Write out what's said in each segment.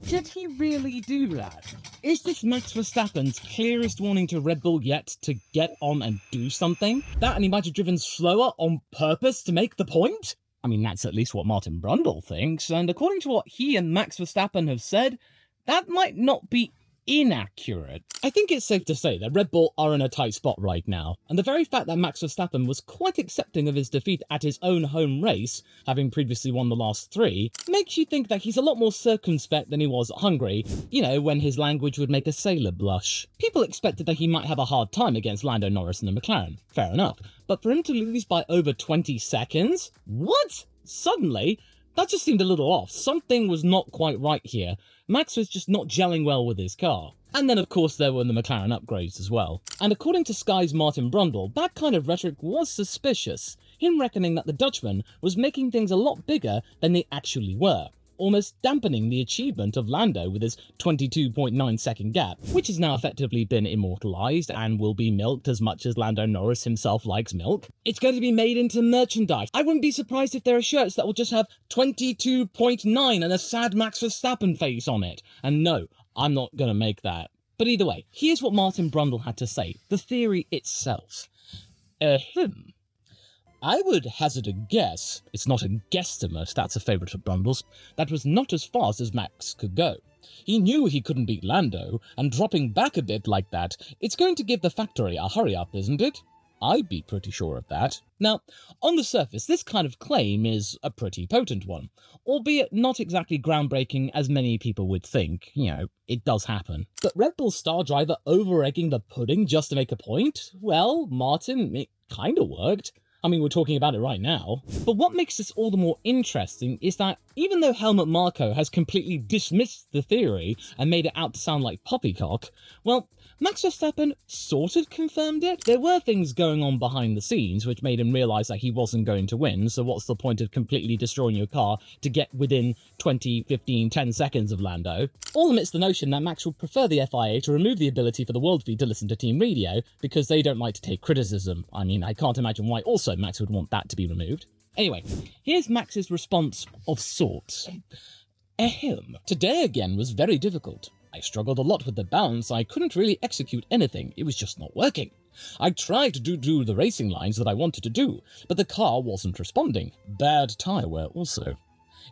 did he really do that? Is this Max Verstappen's clearest warning to Red Bull yet to get on and do something? That, and he might have driven slower on purpose to make the point? I mean, that's at least what Martin Brundle thinks, and according to what he and Max Verstappen have said, that might not be inaccurate. I think it's safe to say that Red Bull are in a tight spot right now, and the very fact that Max Verstappen was quite accepting of his defeat at his own home race, having previously won the last 3, makes you think that he's a lot more circumspect than he was at Hungary, you know, when his language would make a sailor blush. People expected that he might have a hard time against Lando Norris and the McLaren, fair enough, but for him to lose by over 20 seconds? What? Suddenly? That just seemed a little off. Something was not quite right here. Max was just not gelling well with his car. And then of course there were the McLaren upgrades as well. And according to Sky's Martin Brundle, that kind of rhetoric was suspicious, him reckoning that the Dutchman was making things a lot bigger than they actually were, almost dampening the achievement of Lando with his 22.9 second gap, which has now effectively been immortalised and will be milked as much as Lando Norris himself likes milk. It's going to be made into merchandise. I wouldn't be surprised if there are shirts that will just have 22.9 and a sad Max Verstappen face on it. And no, I'm not going to make that. But either way, here's what Martin Brundle had to say, the theory itself. I would hazard a guess, it's not a guesstimate, that's a favourite of Brundle's, that was not as fast as Max could go. He knew he couldn't beat Lando, and dropping back a bit like that, it's going to give the factory a hurry-up, isn't it? I'd be pretty sure of that. Now, on the surface, this kind of claim is a pretty potent one, albeit not exactly groundbreaking as many people would think. You know, it does happen. But Red Bull's star driver over-egging the pudding just to make a point? Well, Martin, it kinda worked. I mean, we're talking about it right now. But what makes this all the more interesting is that even though Helmut Marko has completely dismissed the theory and made it out to sound like poppycock, well, Max Verstappen sort of confirmed it. There were things going on behind the scenes which made him realise that he wasn't going to win, so what's the point of completely destroying your car to get within 20, 15, 10 seconds of Lando? All amidst the notion that Max would prefer the FIA to remove the ability for the world feed to listen to team radio because they don't like to take criticism. I mean, I can't imagine why also Max would want that to be removed. Anyway, here's Max's response of sorts. Today again was very difficult. I struggled a lot with the balance, I couldn't really execute anything, it was just not working. I tried to do the racing lines that I wanted to do, but the car wasn't responding. Bad tyre wear also.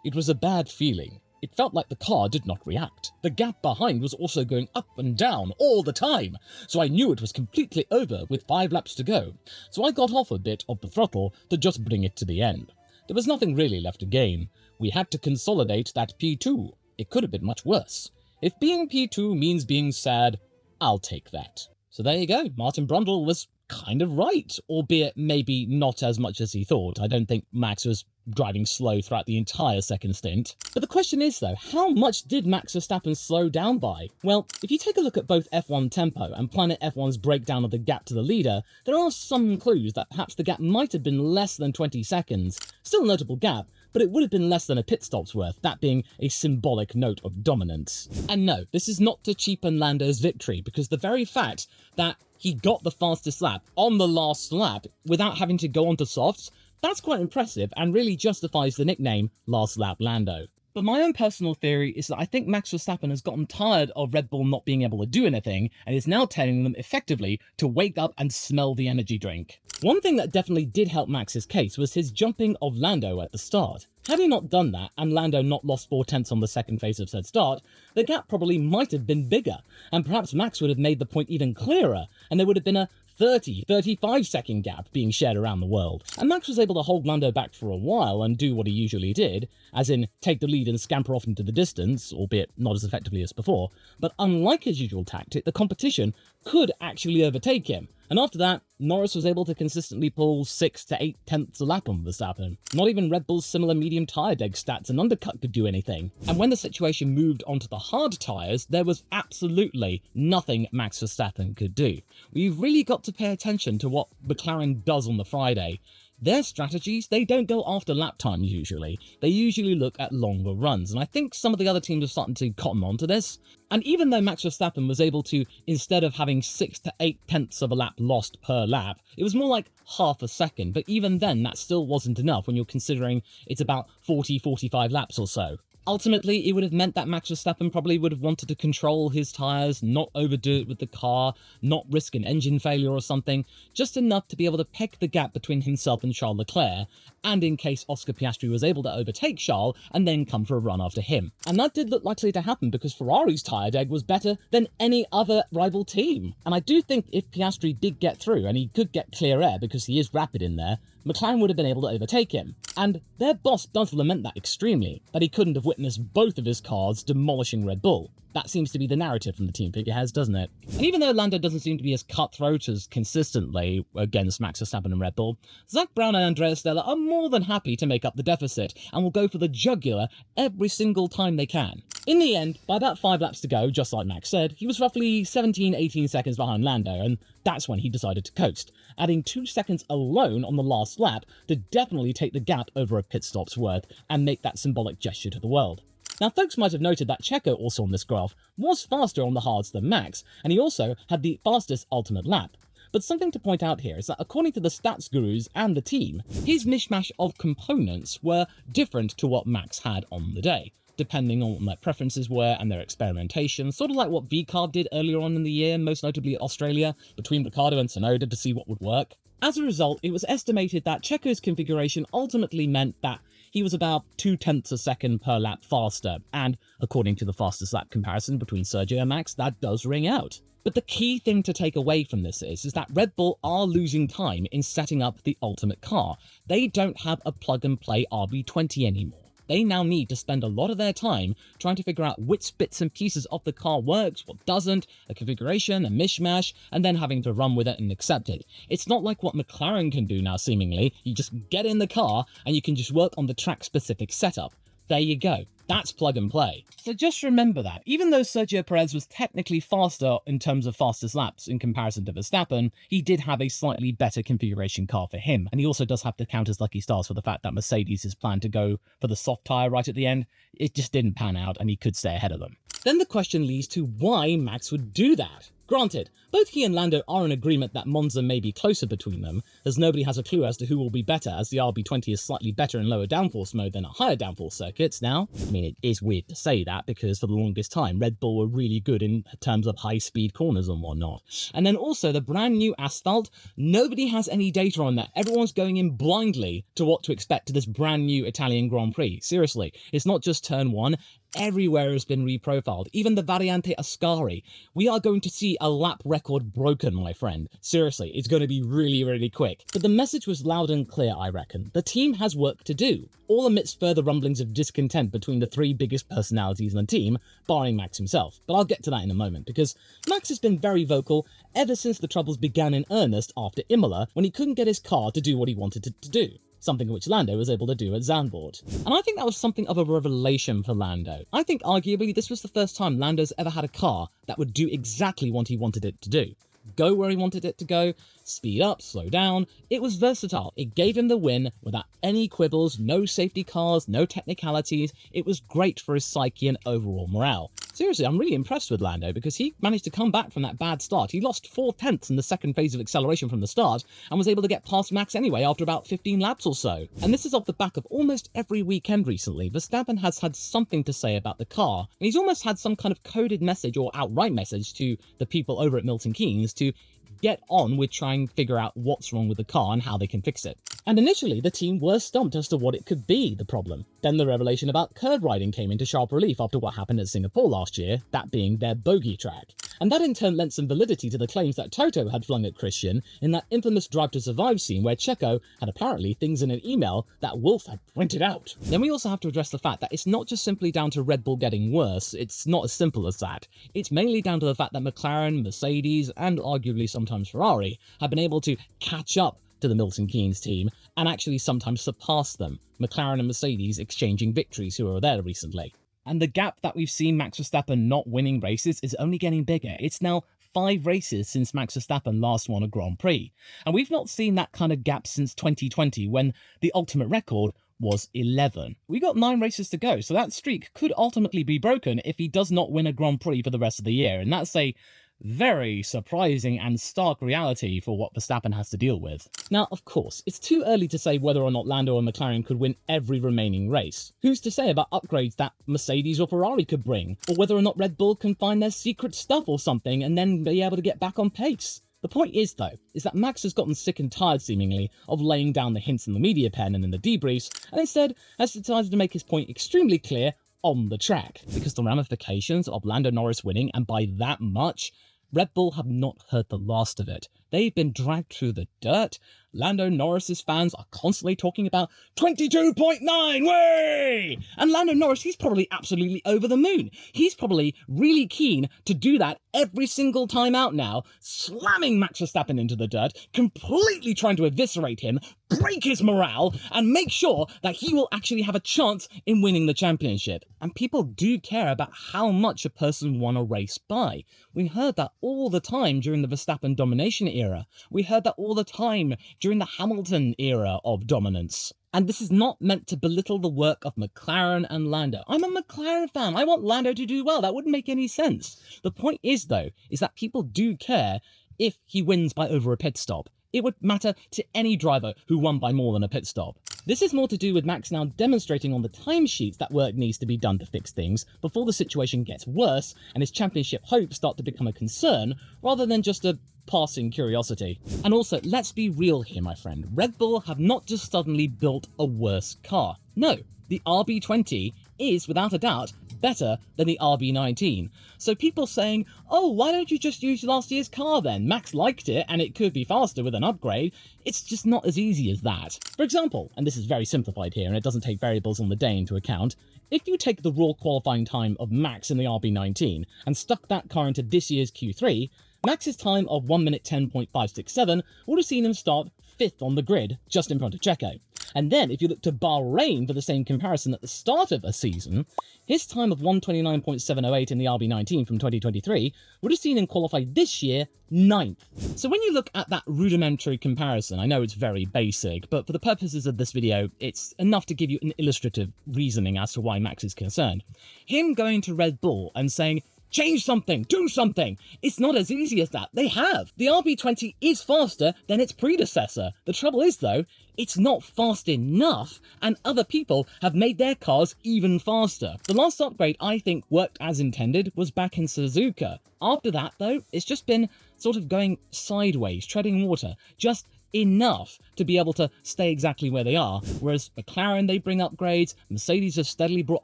It was a bad feeling. It felt like the car did not react. The gap behind was also going up and down all the time, so I knew it was completely over with 5 laps to go, so I got off a bit of the throttle to just bring it to the end. There was nothing really left to gain. We had to consolidate that P2. It could have been much worse. If being P2 means being sad, I'll take that. So there you go, Martin Brundle was kind of right, albeit maybe not as much as he thought. I don't think Max was driving slow throughout the entire second stint. But the question is though, how much did Max Verstappen slow down by? Well, if you take a look at both F1 tempo and Planet F1's breakdown of the gap to the leader, there are some clues that perhaps the gap might have been less than 20 seconds. Still a notable gap, but it would have been less than a pit stop's worth, that being a symbolic note of dominance. And no, this is not to cheapen Lando's victory, because the very fact that he got the fastest lap on the last lap without having to go onto softs, that's quite impressive and really justifies the nickname Last Lap Lando. But my own personal theory is that I think Max Verstappen has gotten tired of Red Bull not being able to do anything and is now telling them effectively to wake up and smell the energy drink. One thing that definitely did help Max's case was his jumping of Lando at the start. Had he not done that, and Lando not lost 4 tenths on the second phase of said start, the gap probably might have been bigger, and perhaps Max would have made the point even clearer, and there would have been a 30, 35 second gap being shared around the world. And Max was able to hold Lando back for a while and do what he usually did, as in take the lead and scamper off into the distance, albeit not as effectively as before. But unlike his usual tactic, the competition could actually overtake him. And after that, Norris was able to consistently pull 6 to 8 tenths a lap on Verstappen. Not even Red Bull's similar medium tyre deg stats and undercut could do anything. And when the situation moved onto the hard tyres, there was absolutely nothing Max Verstappen could do. We've really got to pay attention to what McLaren does on the Friday. Their strategies, they don't go after lap times usually. They usually look at longer runs, and I think some of the other teams are starting to cotton on to this. And even though Max Verstappen was able to, instead of having 6 to 8 tenths of a lap lost per lap, it was more like half a second, but even then that still wasn't enough when you're considering it's about 40, 45 laps or so. Ultimately, it would have meant that Max Verstappen probably would have wanted to control his tyres, not overdo it with the car, not risk an engine failure or something, just enough to be able to peg the gap between himself and Charles Leclerc, and in case Oscar Piastri was able to overtake Charles and then come for a run after him. And that did look likely to happen because Ferrari's tyre deg was better than any other rival team. And I do think if Piastri did get through, and he could get clear air because he is rapid in there, McLaren would have been able to overtake him. And their boss does lament that extremely, that he couldn't have witnessed both of his cars demolishing Red Bull. That seems to be the narrative from the team figureheads, doesn't it? And even though Lando doesn't seem to be as cutthroat as consistently against Max Verstappen and Red Bull, Zach Brown and Andrea Stella are more than happy to make up the deficit and will go for the jugular every single time they can. In the end, by about 5 laps to go, just like Max said, he was roughly 17-18 seconds behind Lando, and that's when he decided to coast, adding 2 seconds alone on the last lap to definitely take the gap over a pit stop's worth and make that symbolic gesture to the world. Now, folks might have noted that Checo, also on this graph, was faster on the hards than Max, and he also had the fastest ultimate lap. But something to point out here is that according to the stats gurus and the team, his mishmash of components were different to what Max had on the day, depending on what their preferences were and their experimentation, sort of like what VCARB did earlier on in the year, most notably Australia, between Ricciardo and Tsunoda to see what would work. As a result, it was estimated that Checo's configuration ultimately meant that he was about 0.2 a second per lap faster, and according to the fastest lap comparison between Sergio and Max, that does ring out. But the key thing to take away from this is that Red Bull are losing time in setting up the ultimate car. They don't have a plug-and-play RB20 anymore. They now need to spend a lot of their time trying to figure out which bits and pieces of the car works, what doesn't, a configuration, a mishmash, and then having to run with it and accept it. It's not like what McLaren can do now, seemingly. You just get in the car and you can just work on the track-specific setup. There you go. That's plug and play. So just remember that, even though Sergio Perez was technically faster in terms of fastest laps in comparison to Verstappen, he did have a slightly better configuration car for him. And he also does have to count his lucky stars for the fact that Mercedes is planned to go for the soft tyre right at the end. It just didn't pan out and he could stay ahead of them. Then the question leads to why Max would do that. Granted, both he and Lando are in agreement that Monza may be closer between them, as nobody has a clue as to who will be better, as the RB20 is slightly better in lower downforce mode than at higher downforce circuits now. I mean, it is weird to say that, because for the longest time, Red Bull were really good in terms of high-speed corners and whatnot. And then also, the brand new asphalt, nobody has any data on that. Everyone's going in blindly to what to expect to this brand new Italian Grand Prix. Seriously, it's not just turn 1. Everywhere has been reprofiled, even the Variante Ascari. We are going to see a lap record broken, my friend. Seriously, it's going to be really, really quick. But the message was loud and clear, I reckon. The team has work to do, all amidst further rumblings of discontent between the 3 biggest personalities in the team, barring Max himself. But I'll get to that in a moment, because Max has been very vocal ever since the troubles began in earnest after Imola, when he couldn't get his car to do what he wanted it to do. Something which Lando was able to do at Zandvoort. And I think that was something of a revelation for Lando. I think arguably this was the first time Lando's ever had a car that would do exactly what he wanted it to do. Go where he wanted it to go, speed up, slow down. It was versatile. It gave him the win without any quibbles, no safety cars, no technicalities. It was great for his psyche and overall morale. Seriously, I'm really impressed with Lando because he managed to come back from that bad start. He lost 0.4 in the second phase of acceleration from the start and was able to get past Max anyway after about 15 laps or so. And this is off the back of almost every weekend recently. Verstappen has had something to say about the car, and he's almost had some kind of coded message or outright message to the people over at Milton Keynes to get on with trying to figure out what's wrong with the car and how they can fix it. And initially, the team were stumped as to what it could be, the problem. Then the revelation about curb riding came into sharp relief after what happened at Singapore last year, that being their bogey track. And that in turn lent some validity to the claims that Toto had flung at Christian in that infamous Drive to Survive scene where Checo had apparently things in an email that Wolf had printed out. Then we also have to address the fact that it's not just simply down to Red Bull getting worse, it's not as simple as that. It's mainly down to the fact that McLaren, Mercedes, and arguably sometimes Ferrari have been able to catch up to the Milton Keynes team and actually sometimes surpass them, McLaren and Mercedes exchanging victories who were there recently. And the gap that we've seen Max Verstappen not winning races is only getting bigger. It's now 5 races since Max Verstappen last won a Grand Prix. And we've not seen that kind of gap since 2020 when the ultimate record was 11. We got 9 races to go, so that streak could ultimately be broken if he does not win a Grand Prix for the rest of the year. And that's a very surprising and stark reality for what Verstappen has to deal with. Now, of course, it's too early to say whether or not Lando and McLaren could win every remaining race. Who's to say about upgrades that Mercedes or Ferrari could bring, or whether or not Red Bull can find their secret stuff or something and then be able to get back on pace? The point is, though, is that Max has gotten sick and tired, seemingly, of laying down the hints in the media pen and in the debriefs, and instead has decided to make his point extremely clear on the track. Because the ramifications of Lando Norris winning, and by that much, Red Bull have not heard the last of it. They've been dragged through the dirt. Lando Norris's fans are constantly talking about 22.9, way! And Lando Norris, he's probably absolutely over the moon. He's probably really keen to do that every single time out now, slamming Max Verstappen into the dirt, completely trying to eviscerate him, break his morale, and make sure that he will actually have a chance in winning the championship. And people do care about how much a person won a race by. We heard that all the time during the Verstappen domination era. We heard that all the time during the Hamilton era of dominance. And this is not meant to belittle the work of McLaren and Lando. I'm a McLaren fan. I want Lando to do well. That wouldn't make any sense. The point is, though, is that people do care if he wins by over a pit stop. It would matter to any driver who won by more than a pit stop. This is more to do with Max now demonstrating on the timesheets that work needs to be done to fix things before the situation gets worse and his championship hopes start to become a concern rather than just a passing curiosity. And also, let's be real here, my friend. Red Bull have not just suddenly built a worse car. No, the RB20 is, without a doubt, better than the RB19. So people saying, oh, why don't you just use last year's car then? Max liked it and it could be faster with an upgrade. It's just not as easy as that. For example, and this is very simplified here and it doesn't take variables on the day into account, if you take the raw qualifying time of Max in the RB19 and stuck that car into this year's Q3, Max's time of 1 minute 10.567 would have seen him start 5th on the grid, just in front of Checo. And then, if you look to Bahrain for the same comparison at the start of a season, his time of 129.708 in the RB19 from 2023 would have seen him qualify this year 9th. So when you look at that rudimentary comparison, I know it's very basic, but for the purposes of this video, it's enough to give you an illustrative reasoning as to why Max is concerned. Him going to Red Bull and saying, change something, do something. It's not as easy as that. They have. The RB20 is faster than its predecessor. The trouble is, though, it's not fast enough, and other people have made their cars even faster. The last upgrade I think worked as intended was back in Suzuka. After that, though, it's just been sort of going sideways, treading water, just enough to be able to stay exactly where they are. Whereas McLaren, they bring upgrades, Mercedes have steadily brought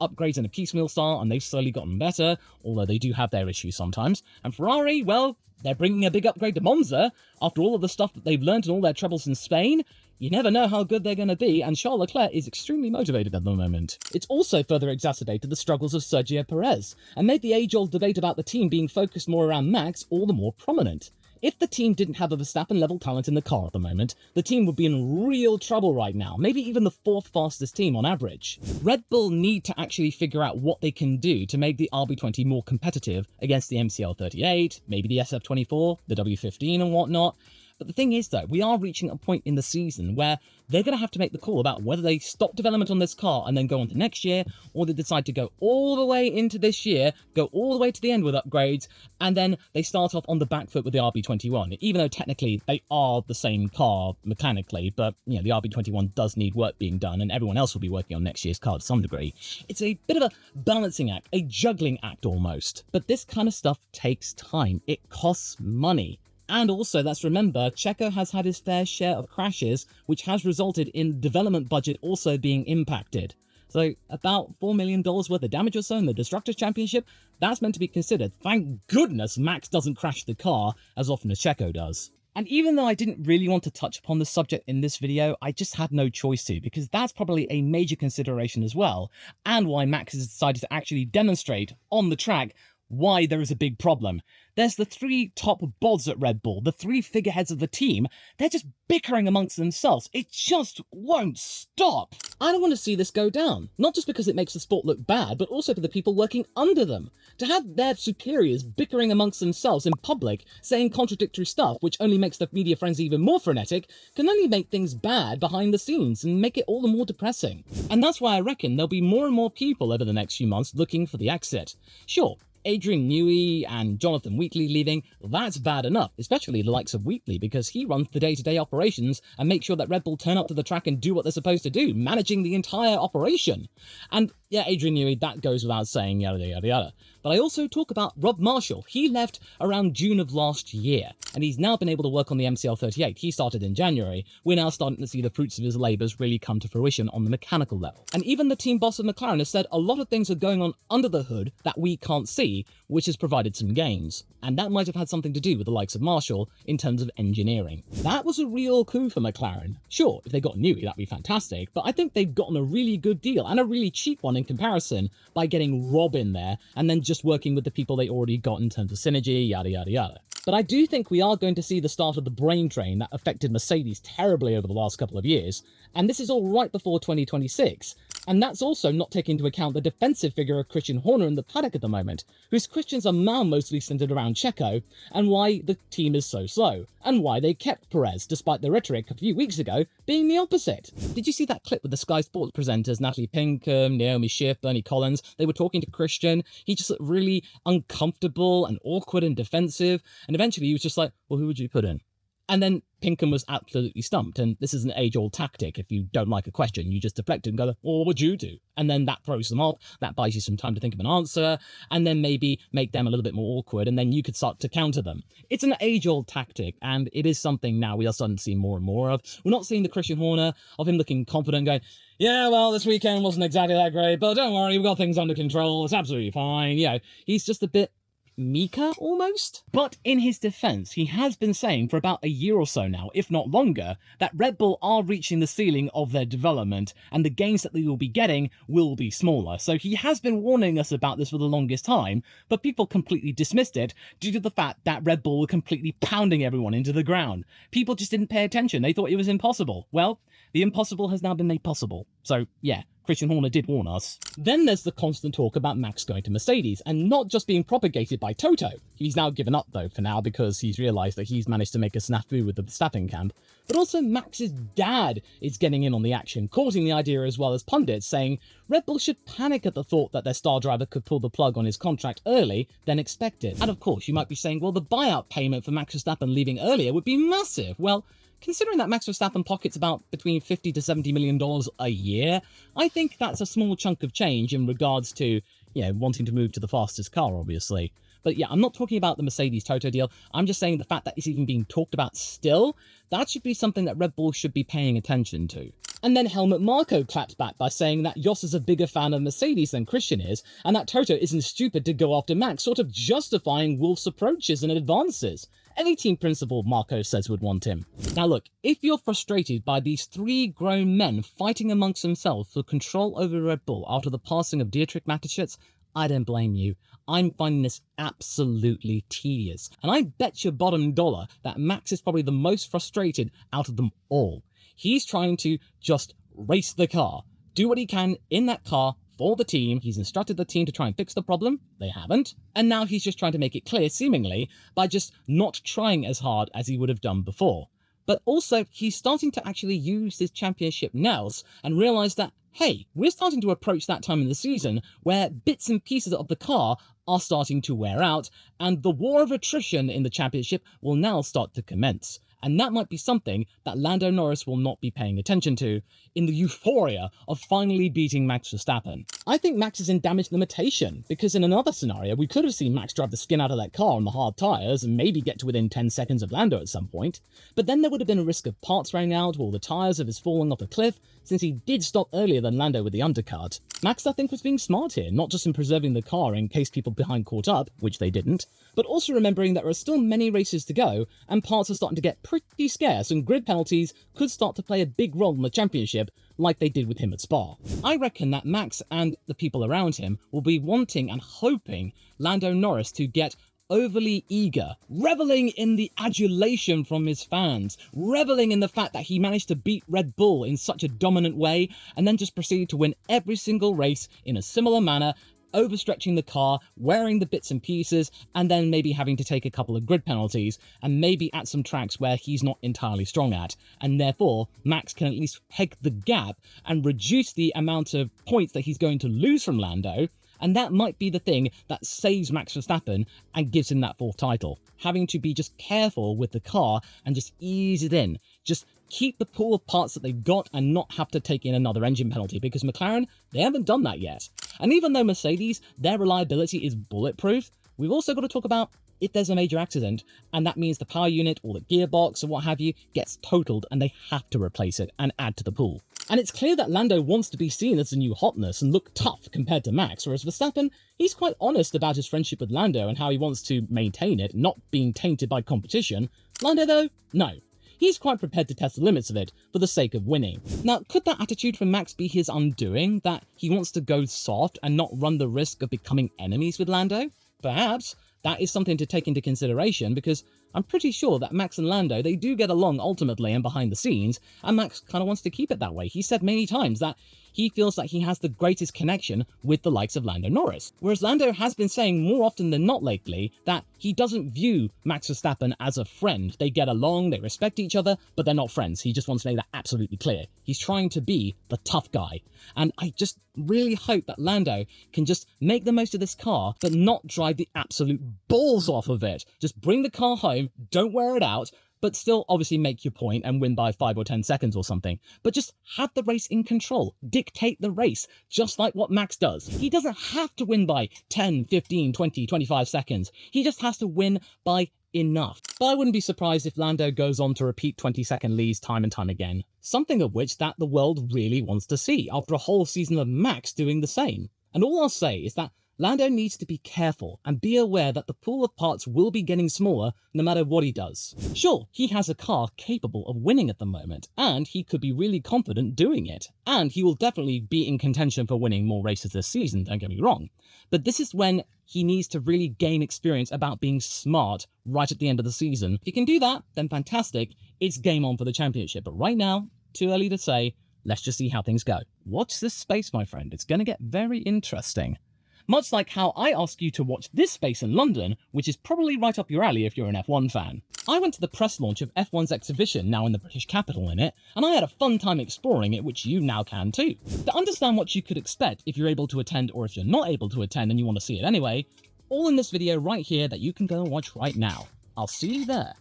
upgrades in a piecemeal style and they've slowly gotten better, although they do have their issues sometimes. And Ferrari, well, they're bringing a big upgrade to Monza after all of the stuff that they've learned and all their troubles in Spain. You never know how good they're going to be, and Charles Leclerc is extremely motivated at the moment. It's also further exacerbated the struggles of Sergio Perez, and made the age-old debate about the team being focused more around Max all the more prominent. If the team didn't have a Verstappen-level talent in the car at the moment, the team would be in real trouble right now, maybe even the 4th fastest team on average. Red Bull need to actually figure out what they can do to make the RB20 more competitive against the MCL38, maybe the SF24, the W15 and whatnot. But the thing is, though, we are reaching a point in the season where they're going to have to make the call about whether they stop development on this car and then go on to next year, or they decide to go all the way into this year, go all the way to the end with upgrades, and then they start off on the back foot with the RB21, even though technically they are the same car mechanically, but, you know, the RB21 does need work being done, and everyone else will be working on next year's car to some degree. It's a bit of a balancing act, a juggling act almost. But this kind of stuff takes time. It costs money. And also, let's remember, Checo has had his fair share of crashes, which has resulted in the development budget also being impacted. So about $4 million worth of damage or so in the Destructors Championship, that's meant to be considered. Thank goodness Max doesn't crash the car as often as Checo does. And even though I didn't really want to touch upon the subject in this video, I just had no choice to, because that's probably a major consideration as well, and why Max has decided to actually demonstrate on the track why there is a big problem. There's the 3 top bods at Red Bull, the 3 figureheads of the team. They're just bickering amongst themselves. It just won't stop. I don't want to see this go down, not just because it makes the sport look bad, but also for the people working under them. To have their superiors bickering amongst themselves in public, saying contradictory stuff, which only makes the media frenzy even more frenetic, can only make things bad behind the scenes and make it all the more depressing. And that's why I reckon there'll be more and more people over the next few months looking for the exit. Sure, Adrian Newey and Jonathan Wheatley leaving, that's bad enough, especially the likes of Wheatley, because he runs the day-to-day operations and makes sure that Red Bull turn up to the track and do what they're supposed to do, managing the entire operation. And yeah, Adrian Newey, that goes without saying, yada, yada, yada. But I also talk about Rob Marshall. He left around June of last year, and he's now been able to work on the MCL38. He started in January. We're now starting to see the fruits of his labours really come to fruition on the mechanical level. And even the team boss of McLaren has said a lot of things are going on under the hood that we can't see, which has provided some gains. And that might have had something to do with the likes of Marshall in terms of engineering. That was a real coup for McLaren. Sure, if they got Newey, that'd be fantastic, but I think they've gotten a really good deal, and a really cheap one in comparison, by getting Rob in there, and then just working with the people they already got in terms of synergy, yada yada yada. But I do think we are going to see the start of the brain drain that affected Mercedes terribly over the last couple of years, and this is all right before 2026. And that's also not taking into account the defensive figure of Christian Horner in the paddock at the moment, whose questions are now mostly centered around Checo, and why the team is so slow, and why they kept Perez, despite the rhetoric a few weeks ago being the opposite. Did you see that clip with the Sky Sports presenters, Natalie Pinkham, Naomi Schiff, Bernie Collins? They were talking to Christian. He just looked really uncomfortable and awkward and defensive, and eventually he was just like, well, who would you put in? And then Pinkham was absolutely stumped, and this is an age-old tactic. If you don't like a question, you just deflect it and go, well, what would you do? And then that throws them off, that buys you some time to think of an answer, and then maybe make them a little bit more awkward, and then you could start to counter them. It's an age-old tactic, and it is something now we are starting to see more and more of. We're not seeing the Christian Horner of him looking confident, going, yeah, well, this weekend wasn't exactly that great, but don't worry, we've got things under control, it's absolutely fine. You know, he's just a bit meeker, almost? But in his defense, he has been saying for about a year or so now, if not longer, that Red Bull are reaching the ceiling of their development, and the gains that they will be getting will be smaller. So he has been warning us about this for the longest time, but people completely dismissed it due to the fact that Red Bull were completely pounding everyone into the ground. People just didn't pay attention. They thought it was impossible. Well, the impossible has now been made possible. So, yeah. Christian Horner did warn us. Then there's the constant talk about Max going to Mercedes, and not just being propagated by Toto. He's now given up, though, for now, because he's realised that he's managed to make a snafu with the Verstappen camp. But also Max's dad is getting in on the action, causing the idea as well as pundits, saying Red Bull should panic at the thought that their star driver could pull the plug on his contract early than expected. And of course, you might be saying, well, the buyout payment for Max Verstappen leaving earlier would be massive. Well, considering that Max Verstappen pockets about between $50 to $70 million a year, I think that's a small chunk of change in regards to, wanting to move to the fastest car, obviously. But yeah, I'm not talking about the Mercedes Toto deal. I'm just saying the fact that it's even being talked about still, that should be something that Red Bull should be paying attention to. And then Helmut Marko claps back by saying that Jos is a bigger fan of Mercedes than Christian is, and that Toto isn't stupid to go after Max, sort of justifying Wolff's approaches and advances. Any team principal, Marko says, would want him. Now look, if you're frustrated by these three grown men fighting amongst themselves for control over Red Bull after the passing of Dietrich Mateschitz, I don't blame you. I'm finding this absolutely tedious. And I bet your bottom dollar that Max is probably the most frustrated out of them all. He's trying to just race the car, do what he can in that car for the team. He's instructed the team to try and fix the problem. They haven't. And now he's just trying to make it clear, seemingly, by just not trying as hard as he would have done before. But also, he's starting to actually use his championship nails and realise that, hey, we're starting to approach that time in the season where bits and pieces of the car are starting to wear out, and the war of attrition in the championship will now start to commence. And that might be something that Lando Norris will not be paying attention to in the euphoria of finally beating Max Verstappen. I think Max is in damage limitation, because in another scenario, we could have seen Max drive the skin out of that car on the hard tyres and maybe get to within 10 seconds of Lando at some point. But then there would have been a risk of parts running out or the tyres of his falling off a cliff, since he did stop earlier than Lando with the undercut. Max, I think, was being smart here, not just in preserving the car in case people behind caught up, which they didn't, but also remembering that there are still many races to go, and parts are starting to get pretty scarce, and grid penalties could start to play a big role in the championship, like they did with him at Spa. I reckon that Max and the people around him will be wanting and hoping Lando Norris to get overly eager, reveling in the adulation from his fans, reveling in the fact that he managed to beat Red Bull in such a dominant way, and then just proceeded to win every single race in a similar manner, overstretching the car, wearing the bits and pieces, and then maybe having to take a couple of grid penalties, and maybe at some tracks where he's not entirely strong at, and therefore Max can at least peg the gap and reduce the amount of points that he's going to lose from Lando, And that might be the thing that saves Max Verstappen and gives him that 4th title. Having to be just careful with the car and just ease it in. Just keep the pool of parts that they've got and not have to take in another engine penalty, because McLaren, they haven't done that yet. And even though Mercedes, their reliability is bulletproof, we've also got to talk about if there's a major accident, and that means the power unit or the gearbox or what have you gets totaled and they have to replace it and add to the pool. And it's clear that Lando wants to be seen as the new hotness and look tough compared to Max, whereas Verstappen, he's quite honest about his friendship with Lando and how he wants to maintain it, not being tainted by competition. Lando though, no. He's quite prepared to test the limits of it for the sake of winning. Now, could that attitude from Max be his undoing, that he wants to go soft and not run the risk of becoming enemies with Lando? Perhaps. That is something to take into consideration, because I'm pretty sure that Max and Lando, they do get along ultimately and behind the scenes, and Max kind of wants to keep it that way. He said many times that he feels like he has the greatest connection with the likes of Lando Norris. Whereas Lando has been saying more often than not lately that he doesn't view Max Verstappen as a friend. They get along, they respect each other, but they're not friends. He just wants to make that absolutely clear. He's trying to be the tough guy. And I just really hope that Lando can just make the most of this car, but not drive the absolute balls off of it. Just bring the car home, don't wear it out, but still obviously make your point and win by 5 or 10 seconds or something. But just have the race in control. Dictate the race, just like what Max does. He doesn't have to win by 10, 15, 20, 25 seconds. He just has to win by enough. But I wouldn't be surprised if Lando goes on to repeat 20-second leads time and time again. Something of which that the world really wants to see, after a whole season of Max doing the same. And all I'll say is that Lando needs to be careful and be aware that the pool of parts will be getting smaller no matter what he does. Sure, he has a car capable of winning at the moment, and he could be really confident doing it, and he will definitely be in contention for winning more races this season, don't get me wrong. But this is when he needs to really gain experience about being smart right at the end of the season. If he can do that, then fantastic, it's game on for the championship. But right now, too early to say, let's just see how things go. Watch this space, my friend, it's going to get very interesting. Much like how I asked you to watch this space in London, which is probably right up your alley if you're an F1 fan. I went to the press launch of F1's exhibition, now in the British capital in it, and I had a fun time exploring it, which you now can too. To understand what you could expect if you're able to attend, or if you're not able to attend and you want to see it anyway, all in this video right here that you can go and watch right now. I'll see you there.